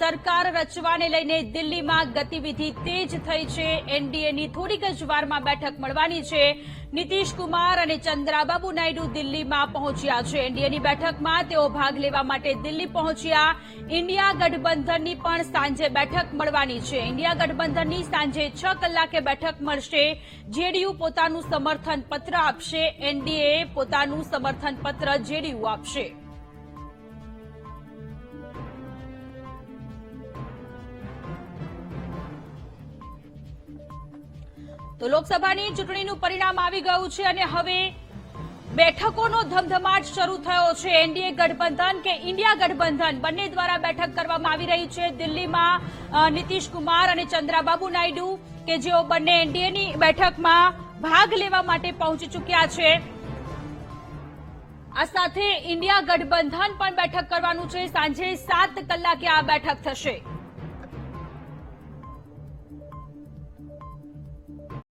સરકાર રચવાને લઈને દિલ્હીમાં ગતિવિધિ તેજ થઈ છે। એનડીએની થોડીક જ વારમાં બેઠક મળવાની છે। નીતિશ કુમાર અને ચંદ્રાબાબુ નાયડુ દિલ્હીમાં પહોંચ્યા છે। એનડીએની બેઠકમાં તેઓ ભાગ લેવા માટે દિલ્હી પહોંચ્યા। ઇન્ડિયા ગઠબંધનની પણ સાંજે બેઠક મળવાની છે। ઇન્ડિયા ગઠબંધનની સાંજે 6 કલાકે બેઠક મળશે। જેડીયુ પોતાનું સમર્થન પત્ર આપશે, એનડીએ પોતાનું સમર્થન પત્ર જેડીયુ આપશે। તો લોકસભાની ચૂંટણીનું પરિણામ આવી ગયું છે અને હવે બેઠકોનો ધમધમાટ શરૂ થયો છે। એનડીએ ગઠબંધન કે ઇન્ડિયા ગઠબંધન બંને દ્વારા બેઠક કરવામાં આવી રહી છે। દિલ્હીમાં નીતિશ કુમાર અને ચંદ્રાબાબુ નાયડુ કે જેઓ બંને એનડીએની બેઠકમાં ભાગ લેવા માટે પહોંચી ચૂક્યા છે। આ સાથે ઇન્ડિયા ગઠબંધન પણ બેઠક કરવાનું છે। સાંજે 7 કલાકે આ બેઠક થશે।